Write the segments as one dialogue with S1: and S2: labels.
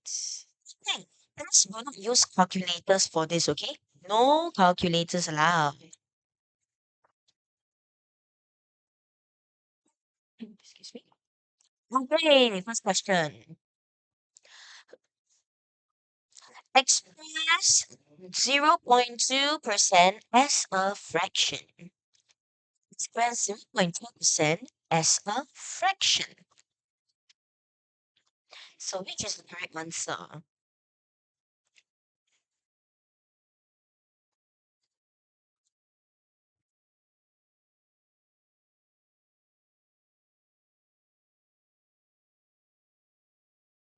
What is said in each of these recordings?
S1: Okay, let's not use calculators for this, okay? No calculators allowed. Excuse me. Okay, first question. Express 0.2% as a fraction. Express 0.2% as a fraction. So which is the correct answer?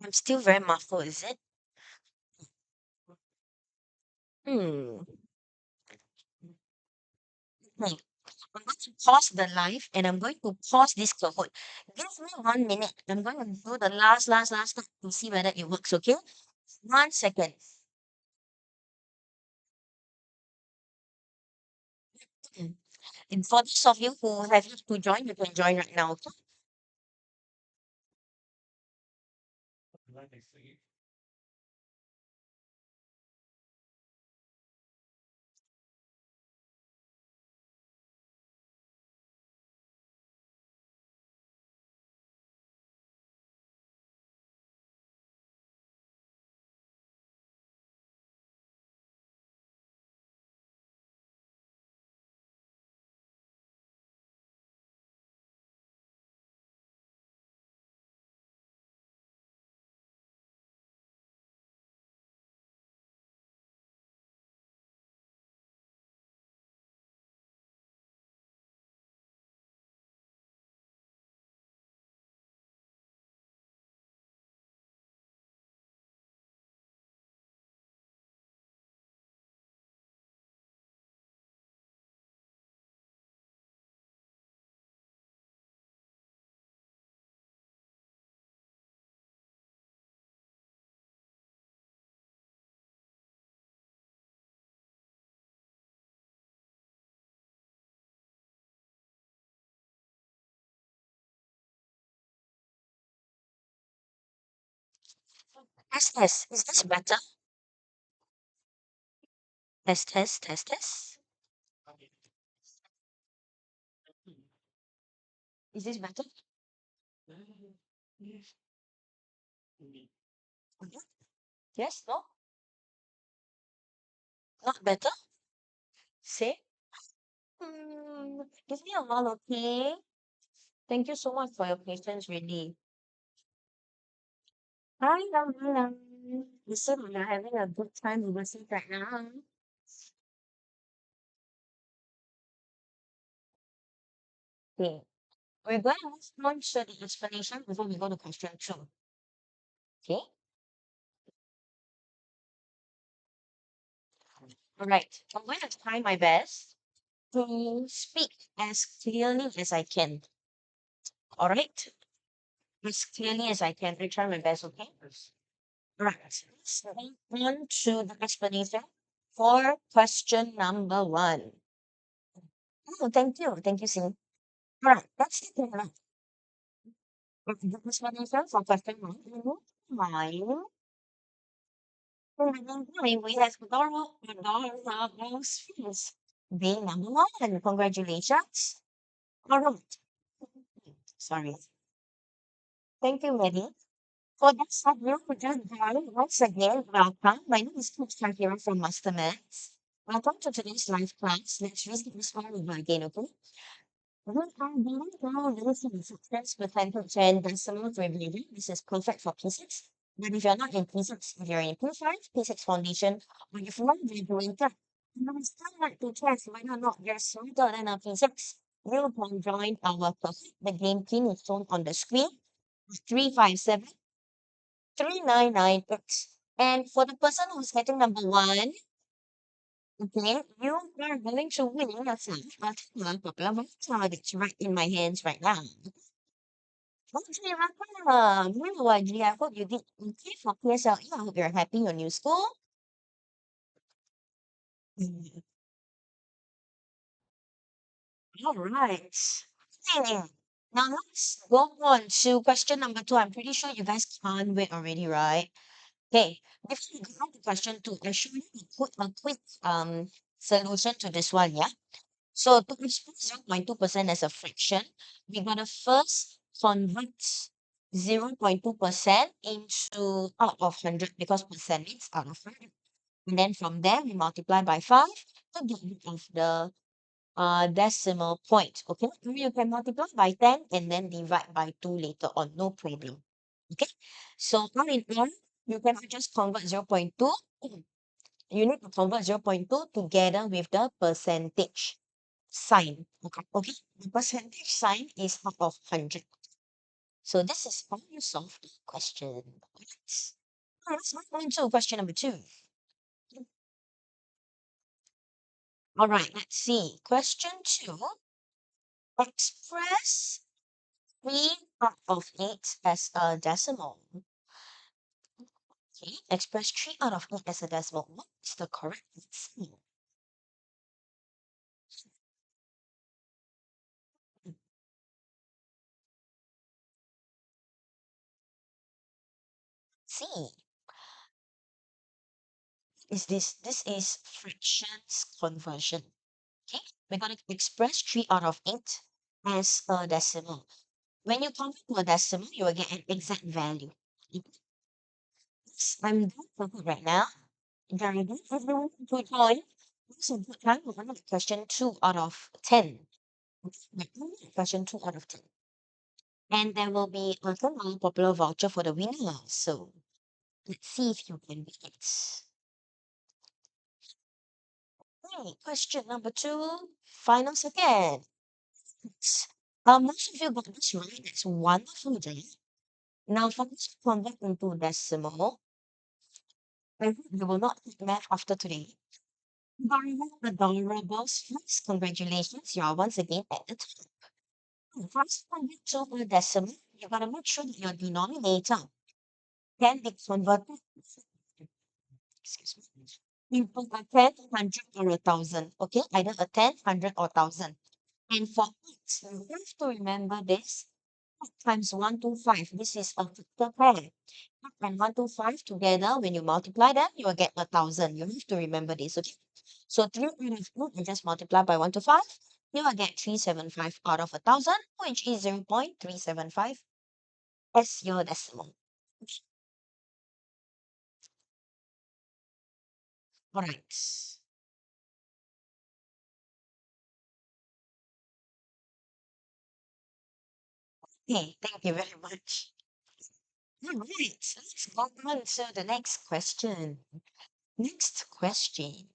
S1: I'm still very muffled, is it? Hmm. Okay. I'm going to pause the live and I'm going to pause this Kahoot. Give me 1 minute. I'm going to do the last step to see whether it works, okay? 1 second. Mm. And for those of you who have yet to join, you can join right now, okay? Test. Is this better? Test. Is this better? Mhm. Yes? No? Not better? Say? Give me a while, okay? Thank you so much for your patience, really. Hi, everyone. Listen, we're having a good time overseas right now. Okay. We're going to move on to the explanation before we go to question two. Okay? All right. I'm going to try my best to speak as clearly as I can. All right? As clearly as I can. I try my best, okay? All right. Let's move on to the explanation for question number one. Oh, thank you. Thank you, Sing. All right. Let's take a look at the explanation for question one. Why? We have adorable spheres. Being number one. Congratulations. All right. Sorry. Thank you, Mary. For this segment, we just joined once again. Welcome. My name is 𝐿𝐿 from MasterMaths. Welcome to today's live class. Let's read this one over again, okay? We are dealing now using substance percentage and decimal revision. This is perfect for P6. But if you're not in P6, if you're in P5, P6 Foundation, or if you're not graduated, you would still like to test whether or not you're smarter than a P6. You can join our class. The game pin is shown on the screen. 357 3998. And for the person who's getting number one, okay, you are going to win yourself a popular voucher that's right in my hands right now. Okay, welcome. Hello, YG. I hope you did okay for PSLE. I hope you're happy in your new school. Mm. All right. Okay. Now let's go on to question number two. I'm pretty sure you guys can't wait already, right? Okay, before we go on to question 2, I show you a quick solution to this one, yeah? So to express 0.2% as a fraction, we gotta first convert 0.2% into out of 100 because percent is out of 100. And then from there, we multiply by 5 to get rid of the decimal point. Okay, you can multiply by 10 and then divide by 2 later on, no problem. Okay, so all in all, you cannot just convert 0.2. You need to convert 0.2 together with the percentage sign. Okay, the percentage sign is half of 100. So this is how you solve the question. Let's move on to question number 2. All right, let's see. Question 2. Express 3 out of 8 as a decimal. Okay, express 3 out of 8 as a decimal. What is the correct answer? C. This is fractions conversion. Okay, we're going to express 3 out of 8 as a decimal. When you convert to a decimal, you will get an exact value. Yes, I'm done for good right now. Very good. Everyone, good join. Also, good time. We're going to question 2 out of 10. Question 2 out of 10. And there will be a $10 popular voucher for the winner. So let's see if you can beat it. Okay, question number 2, final second. Most of you got this right. That's wonderful, Jay. Now, for this to convert into decimal, I hope you will not take math after today. Adorables first. Congratulations, you are once again at the top. First, convert to a decimal. You gotta make sure that your denominator can be converted, excuse me, into a 10, 100, or 1,000. Okay, either a 10, 100, or 1,000. And for it, you have to remember this. Times 125. This is a factor pair. And 125 together, when you multiply them, you will get 1,000. You have to remember this, okay? So 3 out of 2, you just multiply by 125. You will get 375 out of 1,000, which is 0.375 as your decimal. All right. Okay, thank you very much. All right, let's go on to the next question. Next question.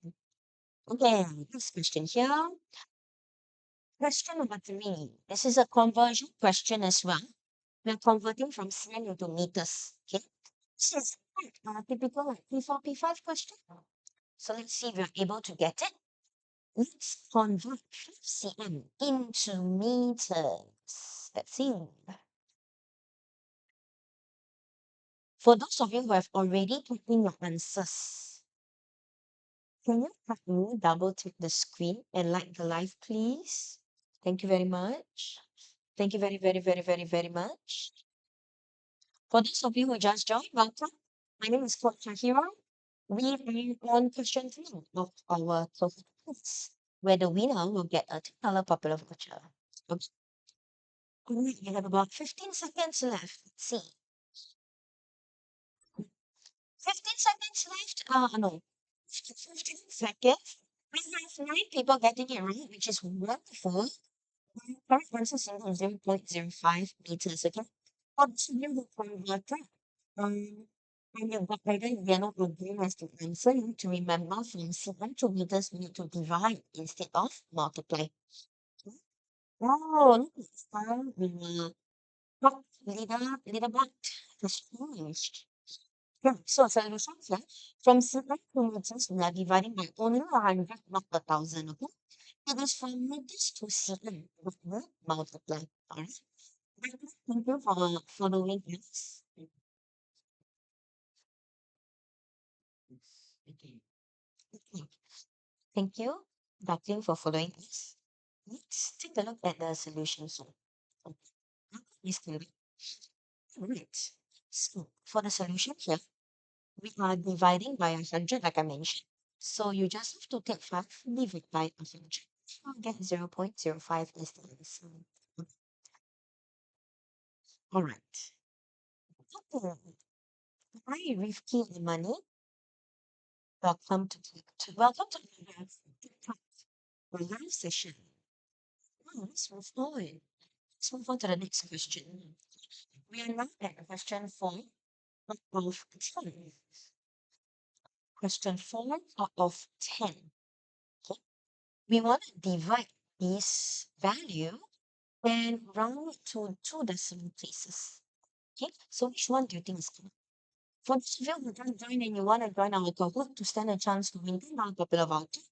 S1: Okay, this question here. Question number 3. This is a conversion question as well. We're converting from cent into meters. Okay. This is typical like P4, P5 question. So let's see if we're able to get it. Let's convert 5 cm into meters. Let's see. For those of you who have already put in your answers, can you help me double tick the screen and like the live, please? Thank you very much. Thank you very, very, very, very, very much. For those of you who just joined, welcome. My name is Coach Shahira. We are on question 3 of our quiz, where the winner will get a $10 popular voucher. Okay. Alright, we have about 15 seconds left. Let's see. 15 seconds left. No. 15 seconds. We have 9 people getting it right, which is wonderful. Correct answer is 0.05 meters. Okay. Obviously, the converter. And you've got either yellow or green as the answer. You need to remember from cm to meters, we need to divide instead of multiply. Okay. Oh, look at how the top leaderboard has changed. Yeah, so solution here. From cm to meters, we are dividing by only 100, not 1,000. Okay. It is from meters to cm that we multiply. Alright. Thank you for following us. Okay. Thank you, Duckling, for following us. Let's take a look at the solution here. Okay. Miss Cleary. Right. So for the solution here, We are dividing by 100, like I mentioned. So you just have to take 5, divide by 100. You'll get 0.05 is the answer. All right. Okay. Hi, Rifki and Money. Welcome to our live session. Now, let's move on. Let's move on to the next question. We are now at question 4 of 10. Question 4 of 10. Okay. We want to divide this value and round it to 2 decimal places. Okay. So which one do you think is correct? For those of you who don't join and you want to join our cohort to stand a chance to win our popular voucher,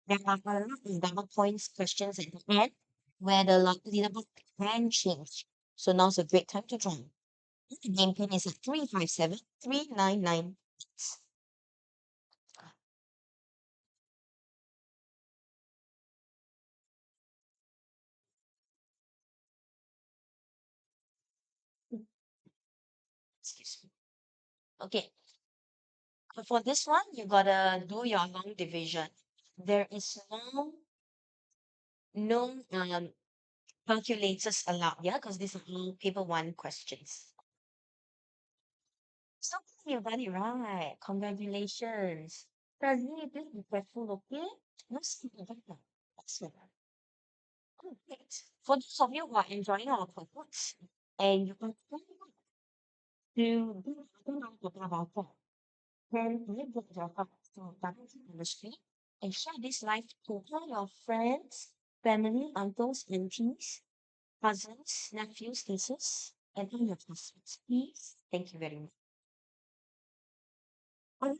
S1: there are a lot of double points questions at the end where the leaderboard can change. So now's a great time to join. The game pin is at 357 399. Excuse me. Okay. For this one, you gotta do your long division. There is no calculators allowed, yeah, because these are all paper one questions. So you got it right. Congratulations. Prazi, please be careful, okay? No sleeping better. Excellent. Great. For those of you who are enjoying our cohorts and you can to do something about that, then you get your heart to double on the screen and share this live to all your friends, family, uncles, aunties, cousins, nephews, nieces, and all your classmates. Please. Thank you very much. Alright.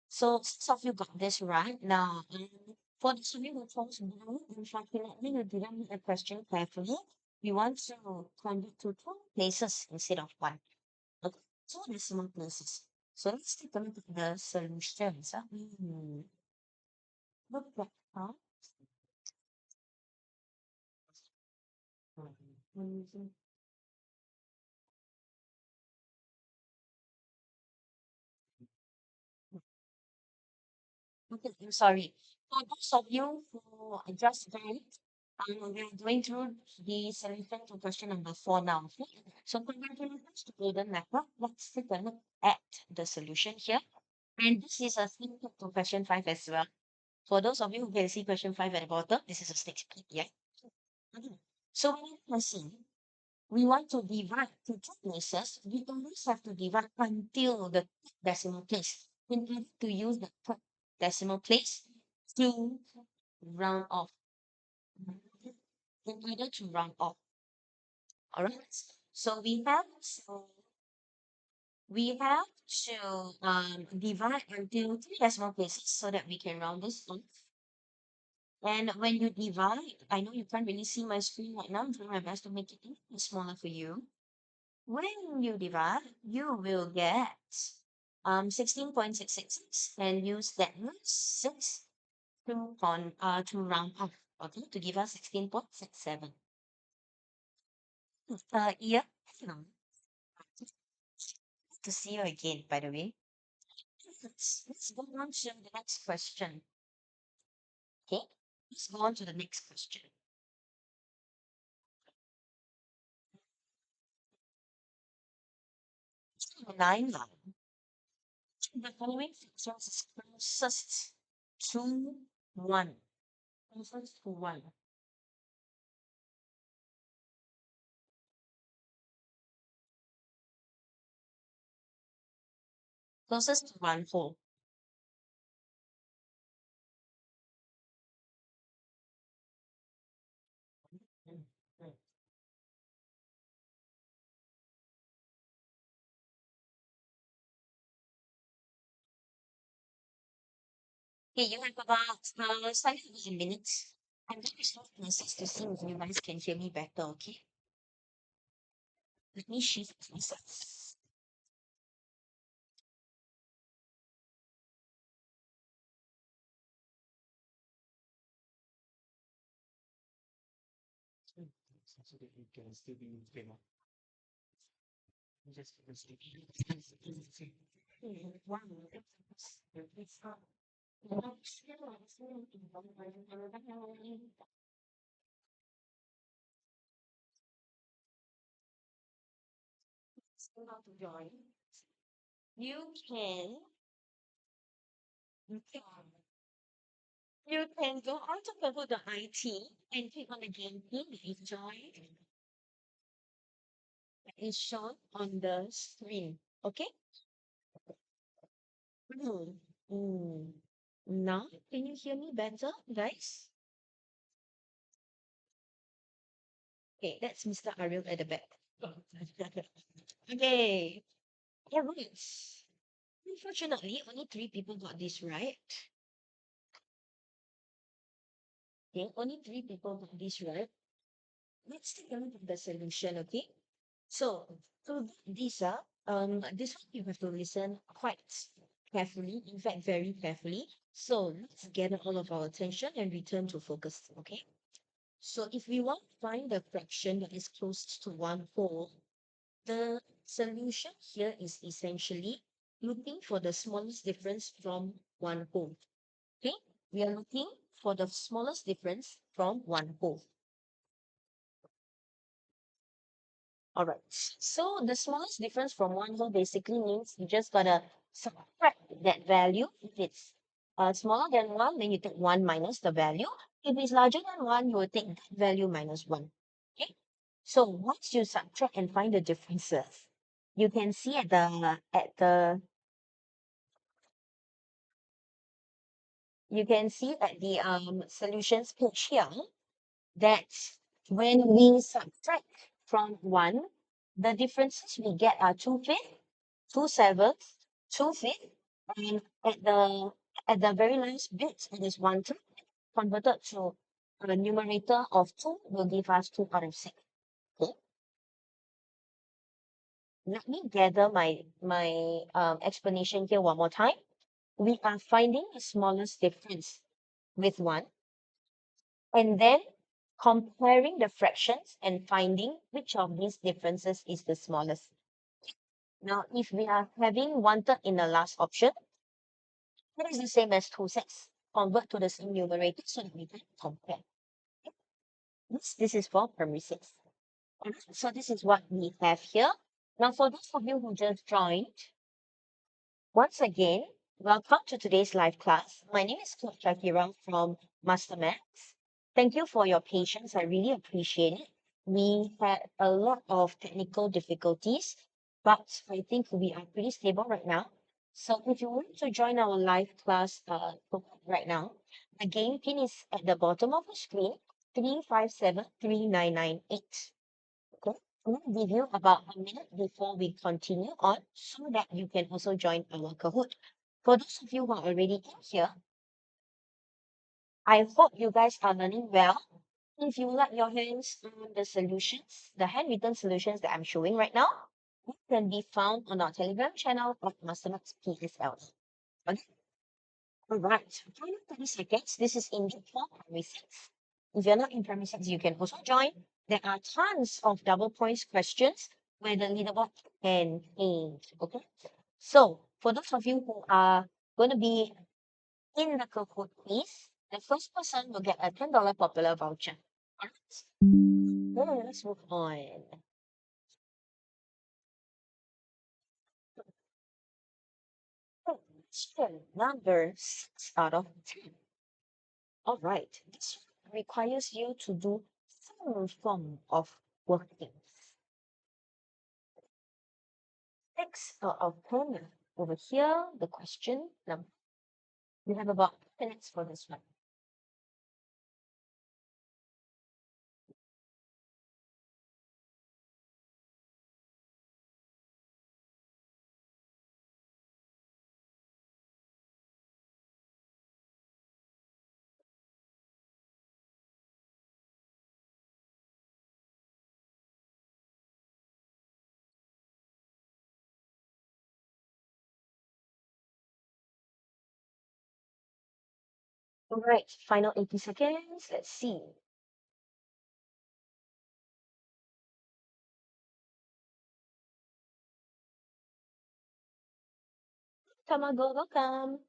S1: So some of you got this right. Now, for the of you who chose blue, unfortunately, you didn't read the question carefully. We want to convert to 2 places instead of 1. Okay, 2 decimal places. So let's take a look at the solutions. Look at that. Mhm. Okay, I'm sorry. For those of you who just joined, we are going through the solution to question number 4 now. Okay? So congratulations to Golden Network. Let's take a look at the solution here. And this is a sneak peek to question 5 as well. For those of you who can see question 5 at the bottom, this is a sneak peek, yeah? Okay. So when you see, we want to divide to 2 places, we always have to divide until the decimal place. We need to use the third decimal place to round off. In order to round off. All right. So we have to divide until 3 decimal places so that we can round this off. And when you divide, I know you can't really see my screen right now. I'm trying my best to make it a little smaller for you. When you divide, you will get 16.666 and use that 6 to round off, okay, to give us 16.67. Yeah, hello. Good to see you again, by the way. Let's go on to the next question. Okay, let's go on to the next question. 9 now. The following factors is closest to 1. Closest to 1. Closest to 1 whole. Mm, mm. Okay, you have about slightly over a minute. I'm going to stop this to see if you guys can hear me better, okay? Let me shift myself. You can you can you can go on to Google.it and click on the game pin that is joined that is shown on the screen. Okay? Mm. Mm. Now, can you hear me better, guys? Okay, that's Mr. Ariel at the back. Okay. All right. Unfortunately, only three people got this right. Okay, only three people got this right. Let's take a look at the solution, okay? So, to get this up, this one you have to listen quite carefully, in fact, very carefully. So, let's gather all of our attention and return to focus, okay? So, if we want to find the fraction that is closest to one whole, the solution here is essentially looking for the smallest difference from one whole. Okay, we are looking for the smallest difference from one whole. All right. So the smallest difference from one whole basically means you just gotta subtract that value. If it's smaller than one, then you take one minus the value. If it's larger than one, you will take that value minus one. Okay. So once you subtract and find the differences, you can see at the solutions page here that when we subtract from 1, the differences we get are 2/5, 2/7, 2/5, and at the very last bit, it is 1/3 converted to a numerator of 2 will give us 2 out of 6. Okay, let me gather my explanation here one more time. We are finding the smallest difference with 1, and then comparing the fractions and finding which of these differences is the smallest. Now, if we are having 1/3 in the last option, that is the same as 2/6. Convert to the same numerator so that we can compare. This is for primary 6. Alright, so this is what we have here. Now, for those of you who just joined, once again, welcome to today's live class. My name is 𝐏𝐿 from MasterMaths. Thank you for your patience. I really appreciate it. We had a lot of technical difficulties, but I think we are pretty stable right now. So if you want to join our live class right now, the game pin is at the bottom of the screen, 3573998. Okay, I'm going to give you about a minute before we continue on so that you can also join our Kahoot. For those of you who are already in here, I hope you guys are learning well. If you like your hands on the solutions, the handwritten solutions that I'm showing right now, it can be found on our Telegram channel of MasterMaths PSLE. Okay? All right. Final 30 seconds. This is indeed for primary 6. If you're not in primary 6, you can also join. There are tons of double points questions where the leaderboard can change. Okay. So for those of you who are going to be in the Kahoot quiz, the first person will get a $10 popular voucher. All right. Let's move on. Question number 6 out of 10. All right. This requires you to do some form of workings. 6 out of 10. Over here, the question number. We have about 2 minutes for this one. All right, final 80 seconds. Let's see. Tamago, welcome.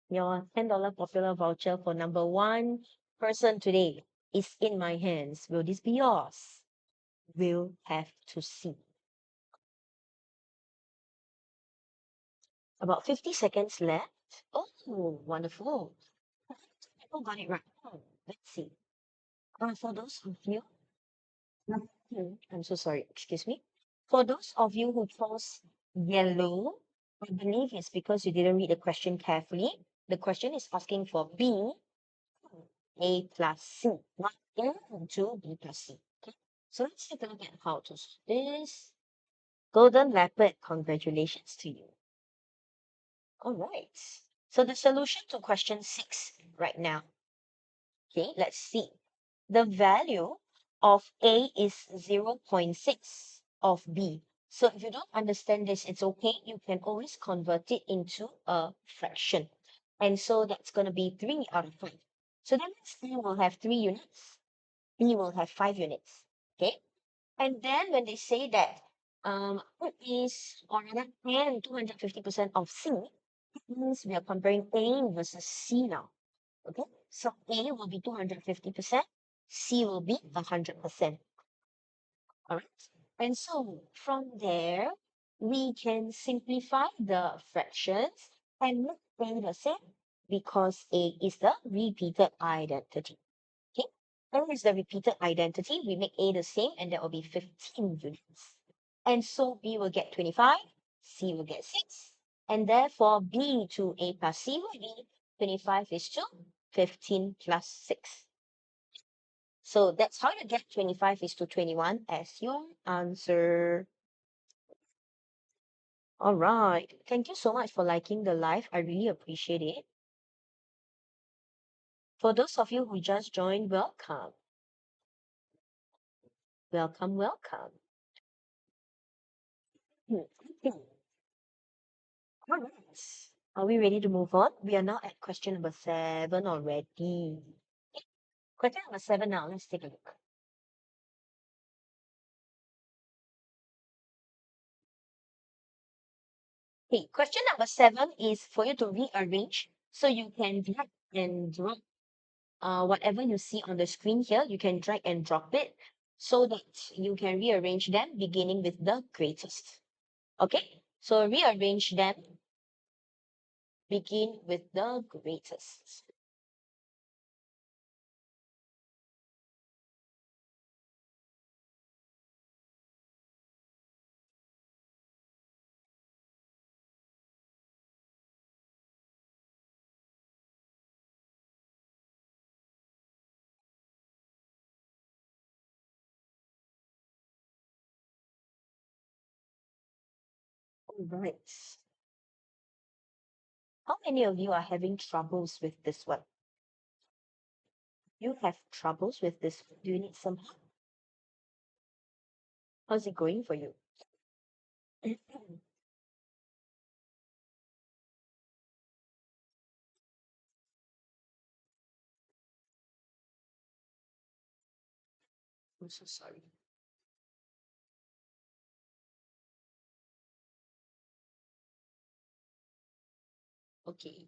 S1: Your $10 popular voucher for number one person today is in my hands. Will this be yours? We'll have to see. About 50 seconds left. Oh, wonderful. People got it right. Let's see. For those of you, I'm so sorry, excuse me. For those of you who chose yellow, I believe it's because you didn't read the question carefully. The question is asking for B, A plus C, not A into B plus C. Okay, so let's take a look at how to solve this. Golden Leopard, congratulations to you. All right. So the solution to question 6 right now. Okay, let's see. The value of A is 0.6 of B. So if you don't understand this, it's okay. You can always convert it into a fraction. And so that's going to be 3 out of 5. So that means A will have 3 units. B will have 5 units. Okay? And then when they say that what is, or rather, and 250% of C, it means we are comparing A versus C now. Okay, so A will be 250%, C will be 100%. All right, and so from there, we can simplify the fractions and make A the same because A is the repeated identity. Okay, A is the repeated identity. We make A the same, and that will be 15 units. And so B will get 25, C will get 6, and therefore B to A plus C will be 25 is to 15 plus 6. So that's how you get 25 is to 21 as your answer. All right. Thank you so much for liking the live. I really appreciate it. For those of you who just joined, welcome. Welcome, welcome. All right. Are we ready to move on? We are now at question number 7 already. Question number 7 now. Let's take a look. Okay, question number 7 is for you to rearrange. So you can drag and drop whatever you see on the screen here. You can drag and drop it so that you can rearrange them beginning with the greatest. Okay, so rearrange them. Begin with the greatest. All right. How many of you are having troubles with this one? You have troubles with this one. Do you need some help? How's it going for you? I'm so sorry. Okay.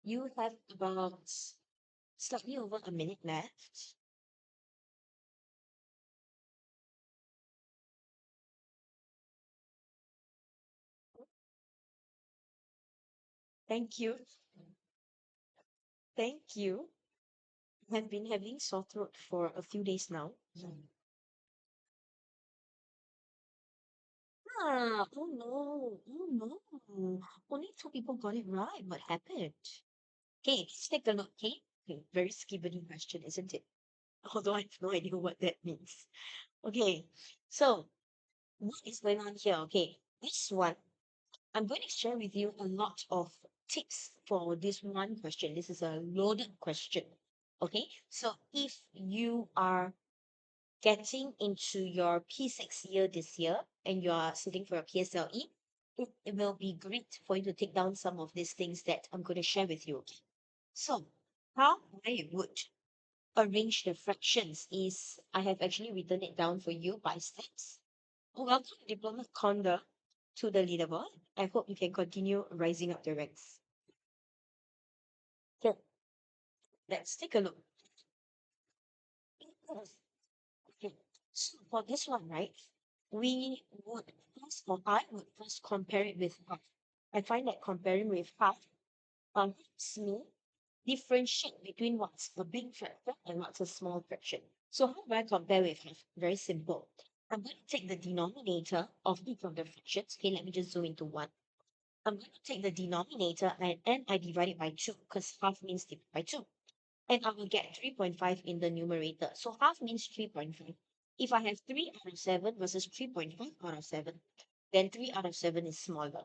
S1: You have about slightly over a minute left. Thank you. Thank you. I've been having sore throat for a few days now. Oh no, oh no. Only 2 people got it right. What happened? Okay, let's take a look, okay? Very skibbity question, isn't it? Although I have no idea what that means. Okay, so what is going on here? Okay, this one, I'm going to share with you a lot of tips for this one question. This is a loaded question. Okay, so if you are getting into your P6 year this year and you are sitting for your PSLE, it will be great for you to take down some of these things that I'm going to share with you. Okay? So, how I would arrange the fractions is I have actually written it down for you by steps. Welcome, Diploma Conda, to the leaderboard. I hope you can continue rising up the ranks. Okay, let's take a look. Okay, so for this one, right, we would first, or I would first compare it with half. I find that comparing with half helps me differentiate between what's a big fraction and what's a small fraction. So how do I compare with half? Very simple. I'm going to take the denominator of each of the fractions. Okay, let me just zoom into one. I'm going to take the denominator and I divide it by 2 because half means divide by 2. And I will get 3.5 in the numerator. So half means 3.5. If I have 3 out of 7 versus 3.5 out of 7, then 3 out of 7 is smaller.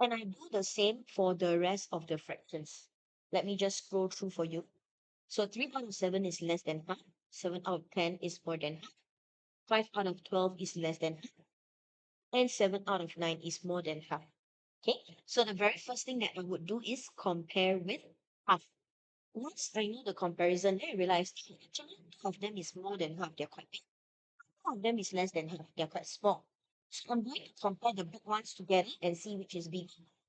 S1: And I do the same for the rest of the fractions. Let me just scroll through for you. So 3 out of 7 is less than half. 7 out of 10 is more than half. 5 out of 12 is less than half. And 7 out of 9 is more than half. Okay, so the very first thing that I would do is compare with half. Once I know the comparison, then I realize actually two of them is more than half, they're quite big. Two of them is less than half, they're quite small. So I'm going to compare the big ones together and see which is big.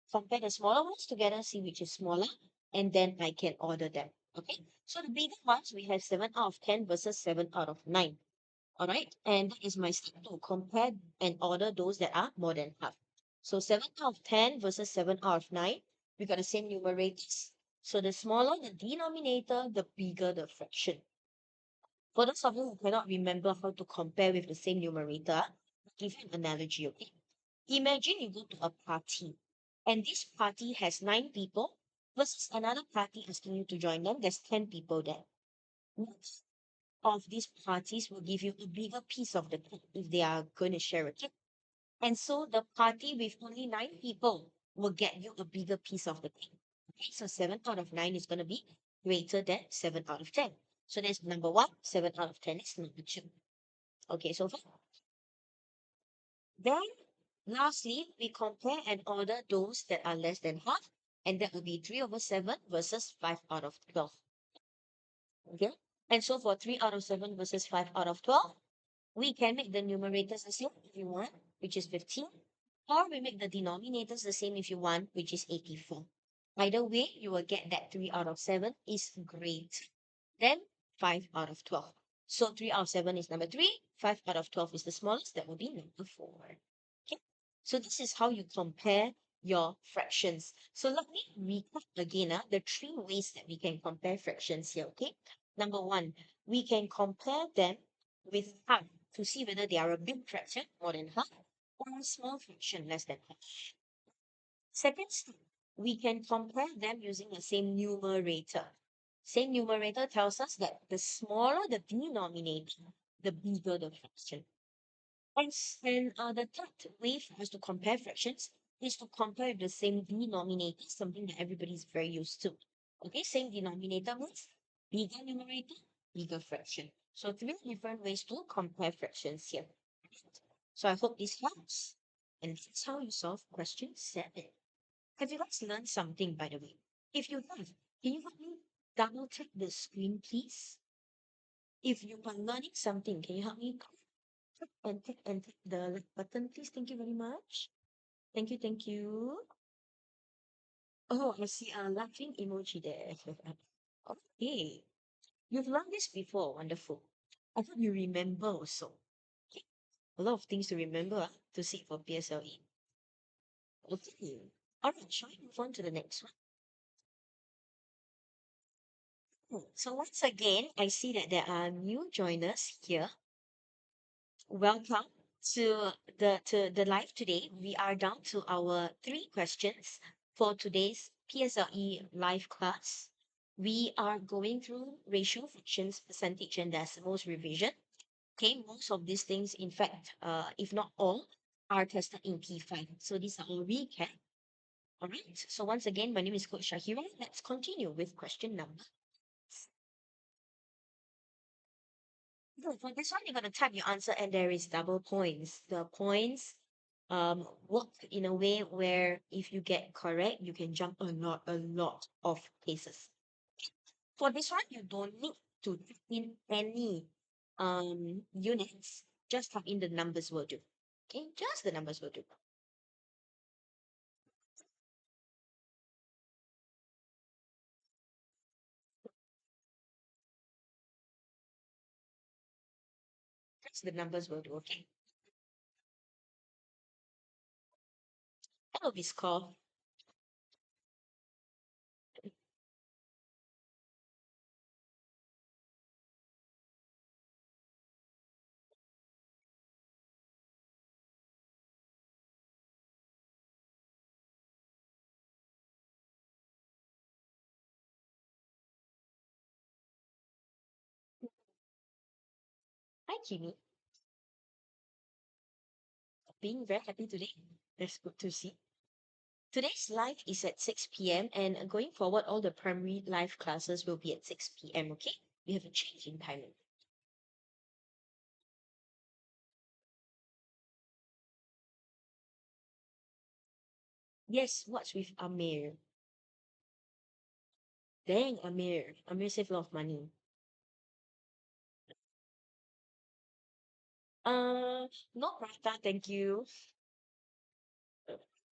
S1: Compare the smaller ones together, see which is smaller, and then I can order them. Okay, so the bigger ones, we have 7 out of 10 versus 7 out of 9. All right, and that is my step to compare and order those that are more than half. So 7 out of 10 versus 7 out of 9, we got the same numerators. So the smaller the denominator, the bigger the fraction. For those of you who cannot remember how to compare with the same numerator, I'll give you an analogy, okay? Imagine you go to a party, and this party has 9 people versus another party asking you to join them. There's 10 people there. Which of these parties will give you a bigger piece of the cake if they are going to share a cake? And so the party with only 9 people will get you a bigger piece of the cake. Okay, so 7 out of 9 is going to be greater than 7 out of 10. So that's number 1. 7 out of 10 is number 2. Okay, so far. Then, lastly, we compare and order those that are less than half, and that will be 3 over 7 versus 5 out of 12. Okay, and so for 3 out of 7 versus 5 out of 12, we can make the numerators the same if you want, which is 15, or we make the denominators the same if you want, which is 84. Either way, you will get that 3 out of 7 is greater than 5 out of 12. So 3 out of 7 is number 3, 5 out of 12 is the smallest, that will be number 4. Okay, so this is how you compare your fractions. So let me recap again the 3 ways that we can compare fractions here, okay? Number 1, we can compare them with half to see whether they are a big fraction, more than half, or a small fraction, less than half. Second step, we can compare them using the same numerator. Same numerator tells us that the smaller the denominator, the bigger the fraction. And the third way for us to compare fractions is to compare with the same denominator, something that everybody is very used to. Okay, same denominator means bigger numerator, bigger fraction. So 3 different ways to compare fractions here. So I hope this helps. And that's how you solve question 7. Have you guys learned something, by the way? If you have, can you help me double check the screen, please? If you are learning something, can you help me and tick the like button, please? Thank you very much. Thank you, thank you. Oh, I see a laughing emoji there. Okay. You've learned this before. Wonderful. I thought you remember also. Okay. A lot of things to remember to sit for PSLE. Okay. All right. Shall we move on to the next one? So once again, I see that there are new joiners here. Welcome to the live today. We are down to our 3 questions for today's PSLE live class. We are going through ratio, fractions, percentage, and decimals revision. Okay, most of these things, in fact, if not all, are tested in P5. So these are all recap. All right. So once again, my name is Coach Shahira. Let's continue with question number. So for this one, you're going to type your answer and there is double points. The points work in a way where if you get correct, you can jump a lot of places. For this one, you don't need to type in any units, just type in the numbers will do. Okay, just the numbers will do. Just the numbers will do. Okay. That will be score. Hi, Kimmy. Being very happy today. That's good to see. Today's live is at 6 p.m. and going forward, all the primary live classes will be at 6 p.m. Okay? We have a change in timing. Yes, what's with Amir? Dang, Amir. Amir saved a lot of money. No prata, thank you.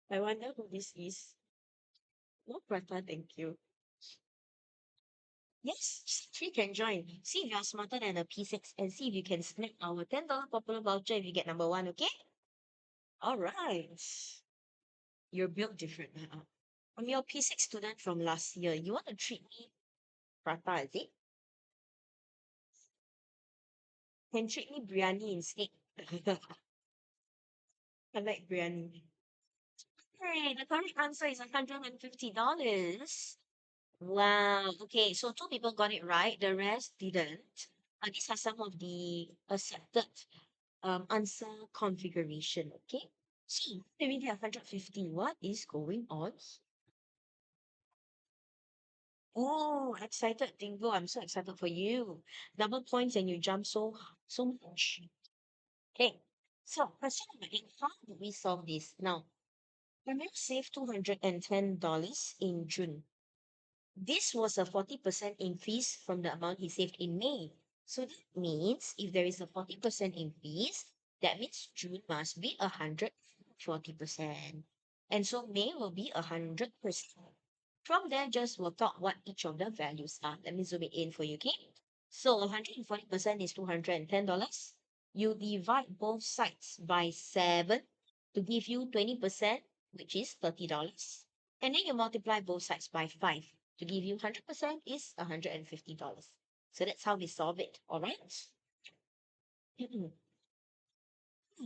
S1: I wonder who this is. No prata, thank you. Yes, see if you can join. See if you're smarter than a P6 and see if you can snap our $10 popular voucher if you get number one, okay? All right. You're built different. I'm your P6 student from last year. You want to treat me prata, is it? Can treat me biryani instead. I like biryani. Hey, the correct answer is $150. Wow. Okay, so two people got it right. The rest didn't. These are some of the accepted answer configuration. Okay. So maybe they have 150. What is going on? Oh, excited, Dingo. I'm so excited for you. Double points and you jump so much. Okay. So question number 8. How do we solve this? Now, Ramil saved $210 in June. This was a 40% increase from the amount he saved in May. So that means if there is a 40% increase, that means June must be 140%. And so May will be 100%. From there, just work out what each of the values are. Let me zoom it in for you, okay? So 140% is $210. You divide both sides by 7 to give you 20%, which is $30. And then you multiply both sides by 5 to give you 100% is $150. So that's how we solve it, all right?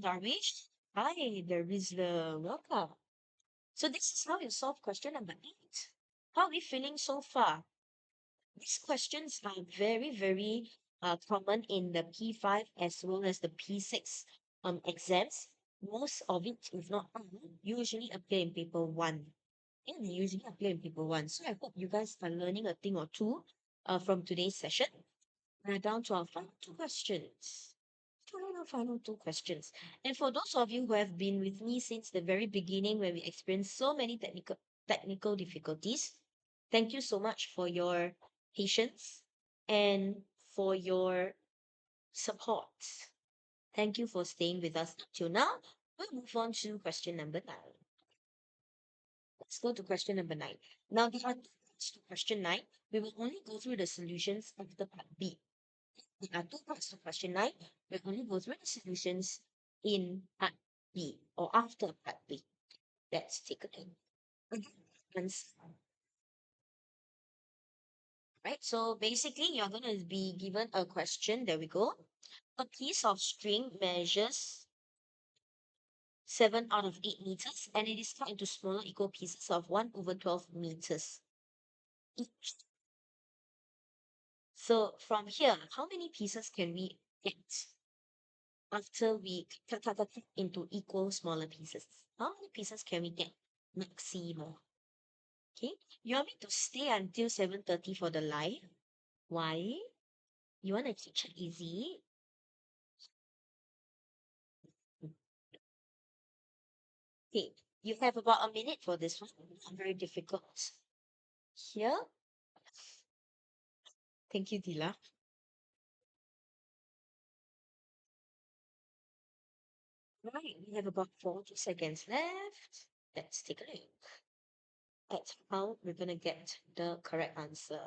S1: Darwish, hi, there is the welcome. So this is how you solve question number 8. How are we feeling so far? These questions are very common in the P5 as well as the P6 exams. Most of it, if not all, usually appear in paper 1. And they usually appear in paper 1. So I hope you guys are learning a thing or two from today's session. We're down to our final two questions. Final two questions. And for those of you who have been with me since the very beginning when we experienced so many technical difficulties, thank you so much for your patience and for your support. Thank you for staying with us up till now. We'll move on to question number 9. Let's go to question number 9. Now, there are two parts to question 9. We will only go through the solutions of the part B. There are two parts to question 9. We'll only go through the solutions in part B or after part B. Let's take a look. Answer. Right, so basically you're going to be given a question. There we go. A piece of string measures 7 out of 8 meters and it is cut into smaller equal pieces of 1 over 12 meters each. So from here, how many pieces can we get after we cut into equal smaller pieces? How many pieces can we get maximum? Okay, you want me to stay until 7:30 for the live? Why? You want to keep it easy? Okay, you have about a minute for this one. Not very difficult. Here, thank you, Dila. Right, we have about 40 seconds left. Let's take a look at how we're going to get the correct answer.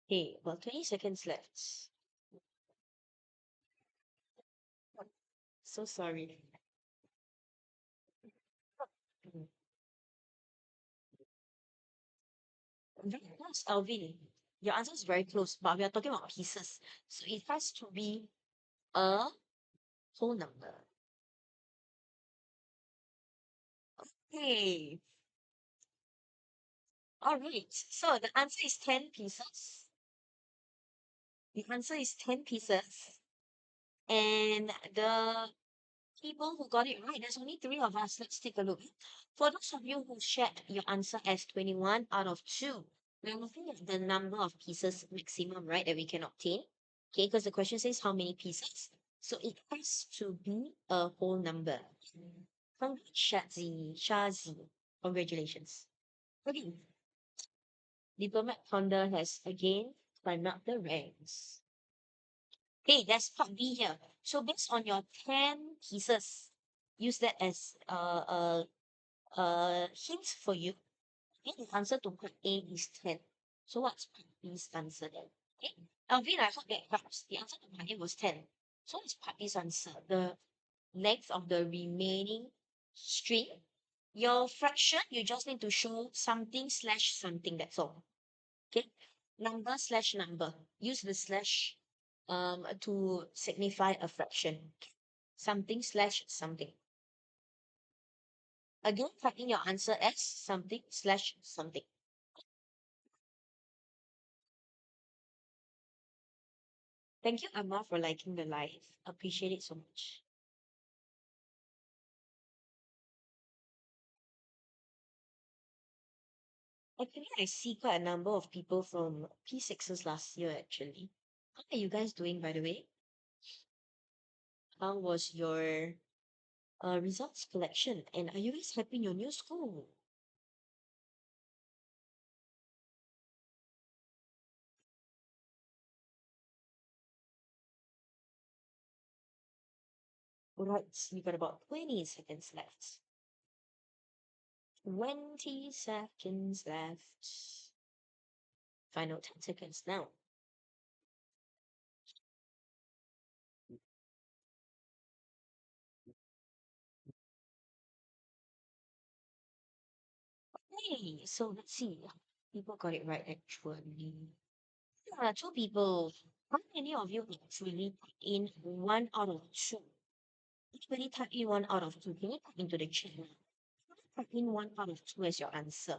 S1: Okay, well, 20 seconds left. So sorry. Mm. Very close, Alvin. Your answer is very close, but we are talking about pieces. So it has to be a whole number. Hey, all right. So the answer is 10 pieces. The answer is 10 pieces. And the people who got it right, there's only three of us. Let's take a look. For those of you who shared your answer as 21 out of 2, we're looking at the number of pieces maximum, right, that we can obtain. Okay, because the question says how many pieces. So it has to be a whole number. Shazi. Congratulations. Okay, Diplomat Honda has again climbed up the ranks. Okay, that's part B here. So based on your 10 pieces, use that as a hint for you. Okay, the answer to part A is 10. So what's part B's answer then? Okay, Alvin, I hope that helps. The answer to part A was 10. So what's part B's answer? The length of the remaining string. Your fraction, you just need to show something slash something, that's all. Okay, number slash number. Use the slash to signify a fraction. Something slash something. Again, type in your answer as something slash something. Thank you, Amma, for liking the live. Appreciate it so much. Actually, I see quite a number of people from P6s last year, actually. How are you guys doing, by the way? How was your results collection? And are you guys happy in your new school? Right, we got about 20 seconds left. 20 seconds left. Final 10 seconds now. Hey, so let's see. People got it right actually. Two people. How many of you actually put in 1 out of 2? Actually type in 1 out of 2. Can you type into the chat now? Type in 1 out of 2 as your answer.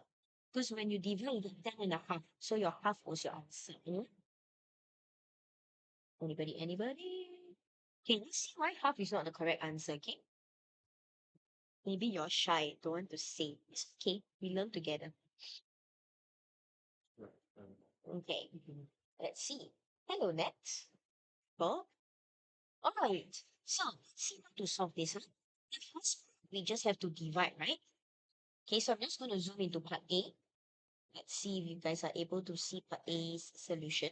S1: Because when you divide, you get 10 and a half. So your half was your answer. Anybody? Anybody? Okay, let's see why half is not the correct answer. Okay. Maybe you're shy, don't want to say. It's okay. We learn together. Okay. Let's see. Hello, Nat. Bob. All right. So let's see how to solve this. Huh? The first part, we just have to divide, right? Okay, so I'm just going to zoom into part A. Let's see if you guys are able to see part A's solution.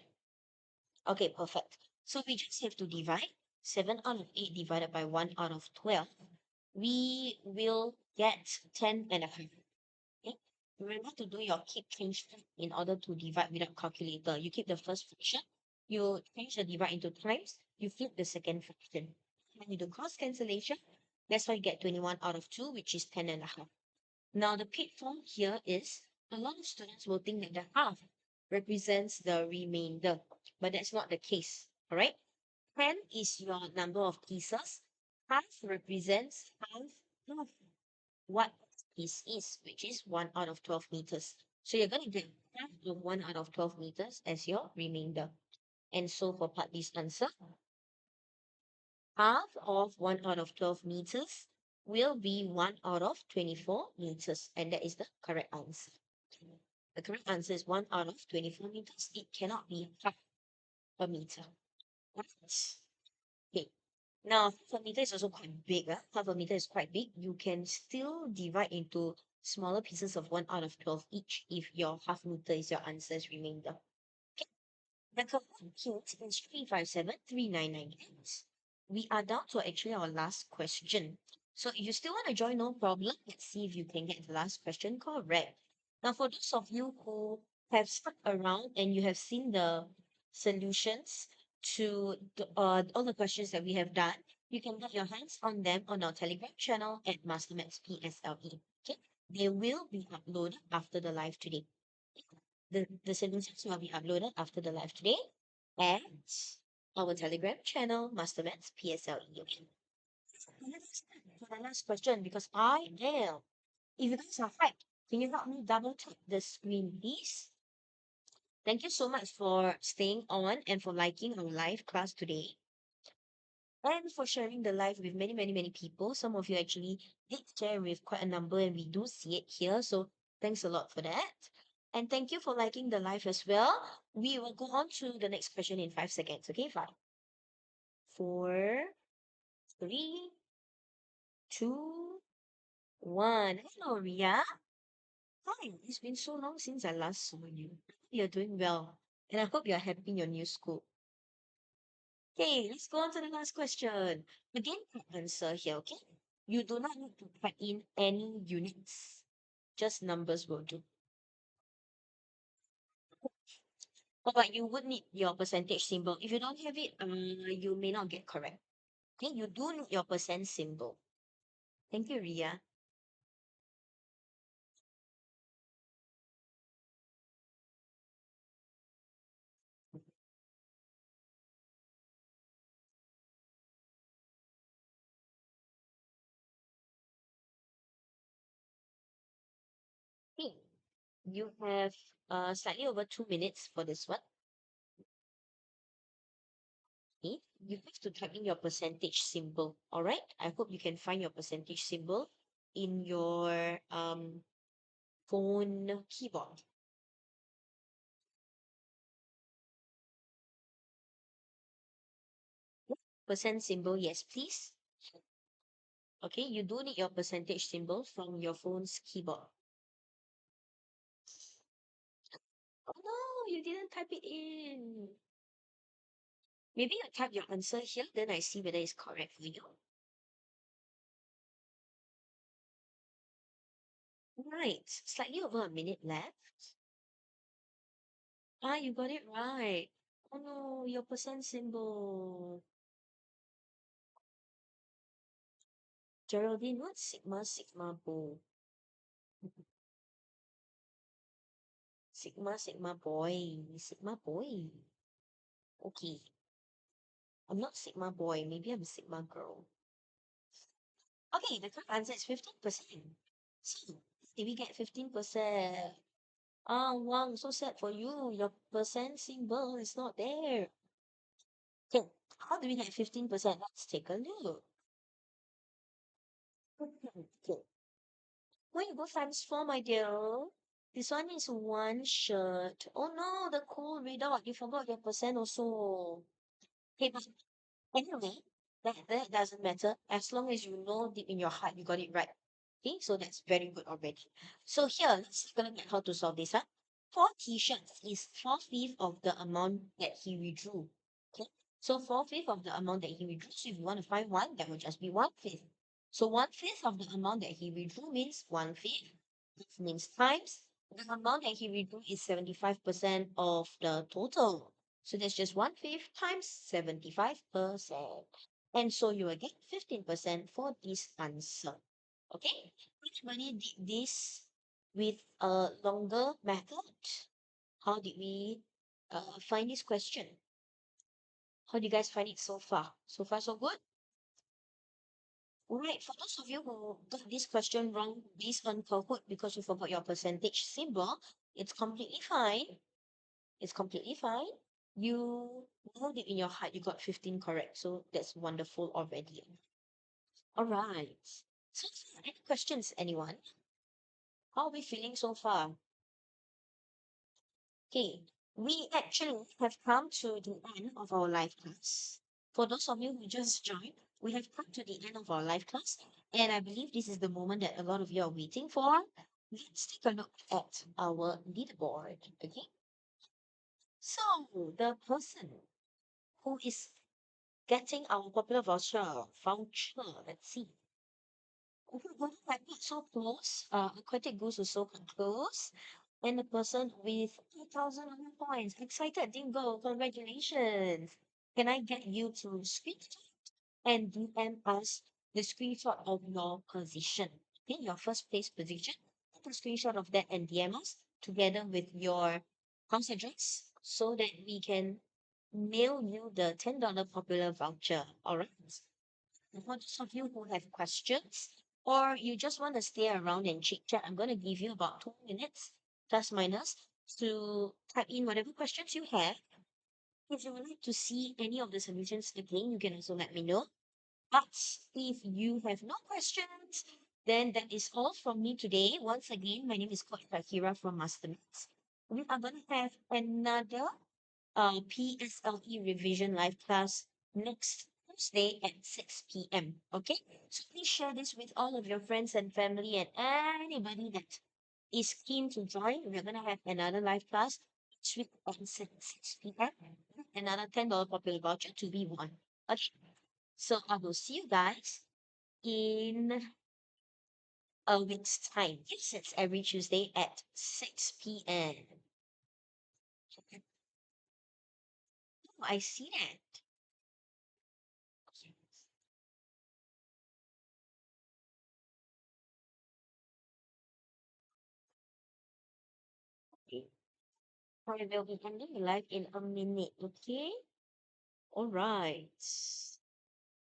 S1: Okay, perfect. So we just have to divide 7 out of 8 divided by 1 out of 12. We will get 10 and a half. Okay? Remember to do your keep change in order to divide without calculator. You keep the first fraction, you change the divide into times, you flip the second fraction. When you do cross cancellation, that's why you get 21 out of 2, which is 10 and a half. Now, the pitfall here is a lot of students will think that the half represents the remainder, but that's not the case. All right? 10 is your number of pieces. Half represents half what is, which is 1 out of 12 meters. So you're going to get half of 1 out of 12 meters as your remainder. And so for part B's answer, half of 1 out of 12 meters will be 1 out of 24 meters. And that is the correct answer. The correct answer is 1 out of 24 meters. It cannot be half a meter. Right. Okay. Now, half a meter is also quite big. Half a meter is quite big. You can still divide into smaller pieces of 1 out of 12 each if your half meter is your answer's remainder. Okay. The correct hint is 3573998. We are down to actually our last question. So if you still want to join, no problem. Let's see if you can get the last question correct. Now, for those of you who have stuck around and you have seen the solutions to all the questions that we have done, you can get your hands on them on our Telegram channel at MasterMaths PSLE. Okay, they will be uploaded after the live today. The solutions will be uploaded after the live today at our Telegram channel, MasterMaths PSLE. Okay, let's start for the last question because I am. If you guys are hyped, can you help me double tap the screen, please? Thank you so much for staying on and for liking our live class today and for sharing the live with many, many, many people. Some of you actually did share with quite a number, and we do see it here. So thanks a lot for that. And thank you for liking the live as well. We will go on to the next question in 5 seconds. Okay, 5, 4, 3, 2, 1. Hello, Ria. Hi, it's been so long since I last saw you. You're doing well, and I hope you're happy in your new school. Okay, let's go on to the last question. Again, quick answer here, okay? You do not need to type in any units, just numbers will do. But you would need your percentage symbol. If you don't have it, you may not get correct. Okay, you do need your percent symbol. Thank you, Ria. Okay, you have slightly over 2 minutes for this one. Okay, you have to type in your percentage symbol. All right, I hope you can find your percentage symbol in your phone keyboard. Percent symbol, yes, please. Okay, you do need your percentage symbol from your phone's keyboard. Oh no, you didn't type it in. Maybe you type your answer here, then I see whether it's correct for you. Right, slightly over a minute left. Ah, you got it right. Oh no, your percent symbol. Geraldine, what's Sigma Sigma Bo? Sigma Sigma boy. Sigma boy. Okay. I'm not Sigma boy, maybe I'm Sigma girl. Okay, the correct answer is 15%. So, did we get 15%? Ah, wow, so sad for you. Your percent symbol is not there. Okay, how do we get 15%? Let's take a look. Okay, when you go times 4, my dear, this one is one shirt. Oh no, the cool readout. You forgot your percent also. Okay, but anyway, that doesn't matter as long as you know deep in your heart you got it right. Okay, so that's very good already. So here, let's take a look at how to solve this. Huh? 4 t-shirts is 4/5 of the amount that he withdrew. Okay, so 4/5 of the amount that he withdrew. So if you want to find one, that will just be 1/5. So 1/5 of the amount that he withdrew means 1/5. This means times the amount that he withdrew is 75% of the total. So that's just 1/5 times 75%. And so you will get 15% for this answer. Okay? Everybody did this with a longer method. How did we find this question? How do you guys find it so far? So far, so good? Alright, for those of you who got this question wrong based on Kahoot because you forgot your percentage symbol, it's completely fine. It's completely fine. You know that in your heart you got 15 correct, so that's wonderful already. Alright. So, any questions, anyone? How are we feeling so far? Okay, we actually have come to the end of our live class. For those of you who just joined, we have come to the end of our live class, and I believe this is the moment that a lot of you are waiting for. let's take a look at our leaderboard. Okay, so the person who is getting our popular voucher, let's see. Okay, well, I got so close. Aquatic Goose was so close. And the person with 2,000 points. Excited, Dingo. Congratulations. Can I get you to screenshot and DM us the screenshot of your position? Okay, your first place position. Take a screenshot of that and DM us together with your house address so that we can mail you the $10 popular voucher. All right. And for those of you who have questions or you just want to stay around and chit chat, I'm going to give you about 2 minutes plus minus to type in whatever questions you have. If you would like to see any of the solutions again, you can also let me know. But if you have no questions, then that is all from me today. Once again, my name is Coach Shakira from MasterMaths. We are going to have another PSLE revision live class next Thursday at 6 p.m. Okay? So please share this with all of your friends and family and anybody that is keen to join. We're going to have another live class each week at 6 p.m. Another $10 popular voucher to be won. Okay? So I will see you guys in a week's time. Yes, it's every Tuesday at 6 p.m. Oh, I see that. Okay. I will be ending the live in a minute, okay? All right.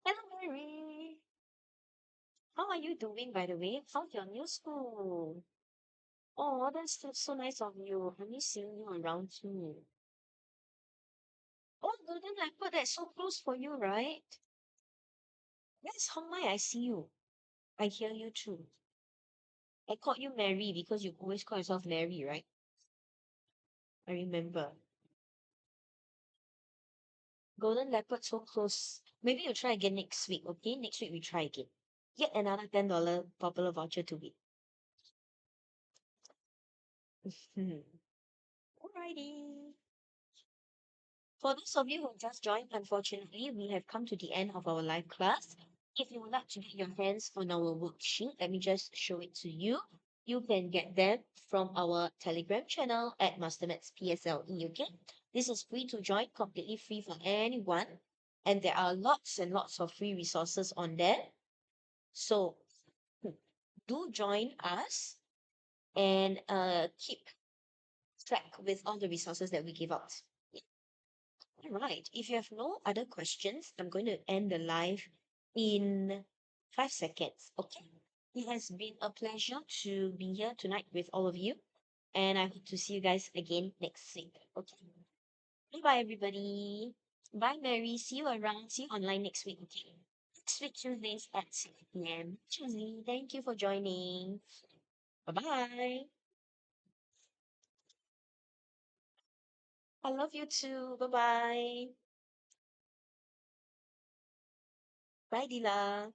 S1: Hello, Mary. How are you doing, by the way? How's your new school? Oh, so nice of you. I miss seeing you around too. Oh, Golden Leopard, that's so close for you, right? Yes, Hong Mai, I see you. I hear you too. I called you Mary because you always call yourself Mary, right? I remember. Golden Leopard so close. Maybe you try again next week, okay? Next week we try again. Get another $10 popular voucher to win. Alrighty. For those of you who just joined, unfortunately, we have come to the end of our live class. If you would like to get your hands on our worksheet, let me just show it to you. You can get them from our Telegram channel at MasterMaths PSLE, okay? This is free to join, completely free for anyone. And there are lots and lots of free resources on there. So do join us and keep track with all the resources that we give out. All right. If you have no other questions, I'm going to end the live in 5 seconds. Okay. It has been a pleasure to be here tonight with all of you. And I hope to see you guys again next week. Okay. Bye bye, everybody. Bye, Mary. See you around. See you online next week. Okay. Next week, Tuesdays at 6 p.m. Tuesday. Thank you for joining. Bye bye. I love you too. Bye bye. Bye, Dila.